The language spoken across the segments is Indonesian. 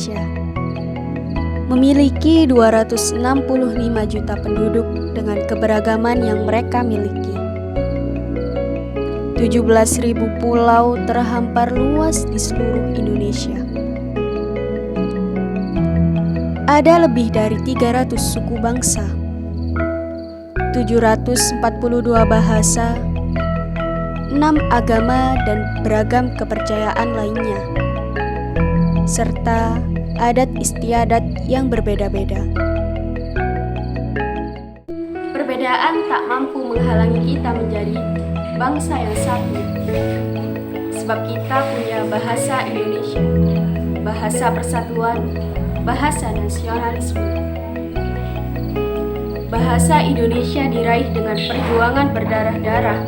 Indonesia memiliki 265 juta penduduk dengan keberagaman yang mereka miliki. 17.000 pulau terhampar luas di seluruh Indonesia. Ada lebih dari 300 suku bangsa, 742 bahasa, 6 agama dan beragam kepercayaan lainnya, serta adat istiadat yang berbeda-beda. Perbedaan tak mampu menghalangi kita menjadi bangsa yang satu, sebab kita punya bahasa Indonesia, bahasa persatuan, bahasa nasionalisme. Bahasa Indonesia diraih dengan perjuangan berdarah-darah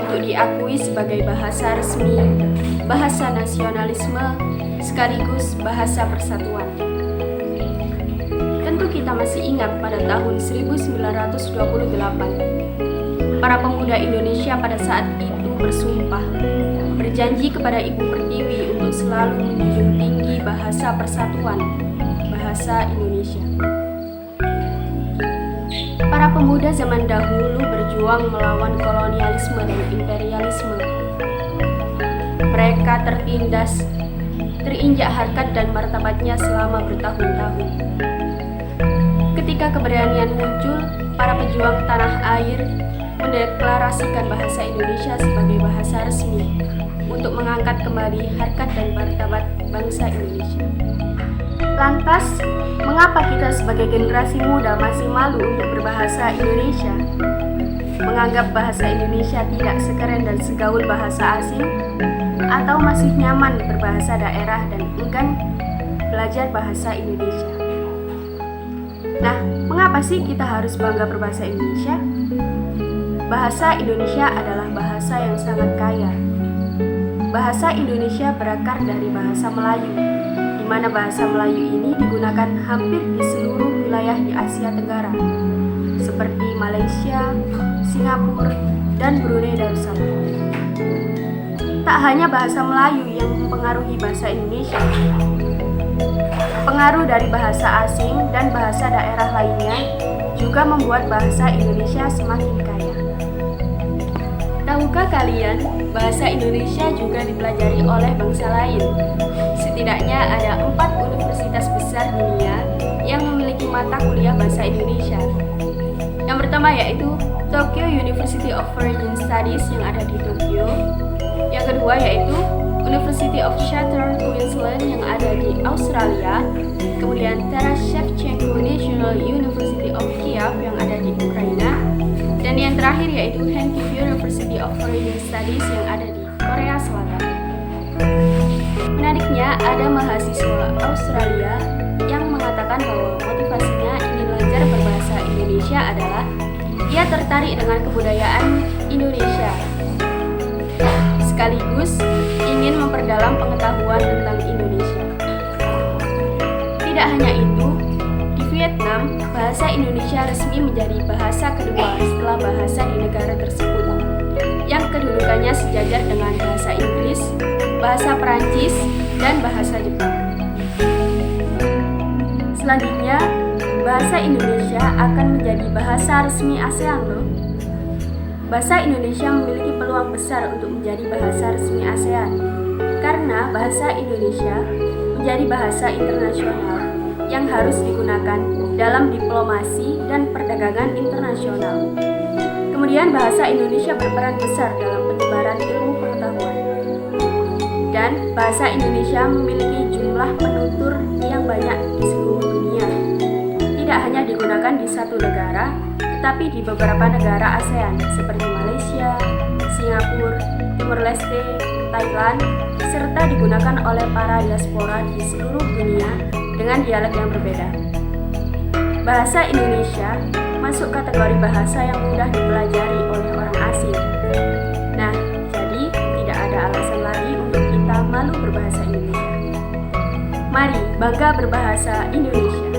untuk diakui sebagai bahasa resmi, bahasa nasionalisme, sekaligus bahasa persatuan. Tentu kita masih ingat pada tahun 1928, para pemuda Indonesia pada saat itu bersumpah, berjanji kepada Ibu Pertiwi untuk selalu menjunjung tinggi bahasa persatuan, bahasa Indonesia. Para pemuda zaman dahulu berjuang melawan kolonialisme dan imperialisme. Mereka tertindas, terinjak harkat dan martabatnya selama bertahun-tahun. Ketika keberanian muncul, para pejuang tanah air mendeklarasikan bahasa Indonesia sebagai bahasa resmi untuk mengangkat kembali harkat dan martabat bangsa Indonesia. Lantas, mengapa kita sebagai generasi muda masih malu untuk berbahasa Indonesia? Menganggap bahasa Indonesia tidak sekeren dan segaul bahasa asing? Atau masih nyaman berbahasa daerah dan enggan belajar bahasa Indonesia? Nah, mengapa sih kita harus bangga berbahasa Indonesia? Bahasa Indonesia adalah bahasa yang sangat kaya. Bahasa Indonesia berakar dari bahasa Melayu, di mana bahasa Melayu ini digunakan hampir di seluruh wilayah di Asia Tenggara, seperti Malaysia, Singapura, dan Brunei Darussalam. Tak hanya bahasa Melayu yang mempengaruhi bahasa Indonesia, pengaruh dari bahasa asing dan bahasa daerah lainnya juga membuat bahasa Indonesia semakin kaya. Tahukah kalian, bahasa Indonesia juga dipelajari oleh bangsa lain? Setidaknya ada 4 universitas besar dunia yang memiliki mata kuliah bahasa Indonesia. Yang pertama yaitu Tokyo University of Foreign Studies yang ada di Tokyo. Yang kedua yaitu University of Charter Queensland yang ada di Australia. Kemudian Taras Shevchenko National University of Kiev yang ada di Ukraina. Dan yang terakhir yaitu Hankyu University of Foreign Studies yang ada di Korea Selatan. Menariknya, ada mahasiswa Australia yang mengatakan bahwa motivasinya ingin belajar berbahasa Indonesia adalah ia tertarik dengan kebudayaan Indonesia, sekaligus ingin memperdalam pengetahuan tentang Indonesia. Tidak hanya itu, di Vietnam, bahasa Indonesia resmi menjadi bahasa kedua setelah bahasa di negara tersebut, yang kedudukannya sejajar dengan bahasa Inggris, bahasa Perancis, dan bahasa Jepang. Selanjutnya, bahasa Indonesia akan menjadi bahasa resmi ASEAN loh. Bahasa Indonesia memiliki peluang besar untuk menjadi bahasa resmi ASEAN, karena bahasa Indonesia menjadi bahasa internasional yang harus digunakan dalam diplomasi dan perdagangan internasional. Kemudian bahasa Indonesia berperan besar dalam penyebaran ilmu pengetahuan. Dan bahasa Indonesia memiliki jumlah penutur yang banyak di seluruh dunia. Tidak hanya digunakan di satu negara, tetapi di beberapa negara ASEAN seperti Malaysia, Singapura, Timor Leste, Thailand, serta digunakan oleh para diaspora di seluruh dunia dengan dialek yang berbeda. Bahasa Indonesia masuk kategori bahasa yang mudah dipelajari oleh orang asing. Nah, jadi tidak ada alasan lagi untuk kita malu berbahasa Indonesia. Mari bangga berbahasa Indonesia.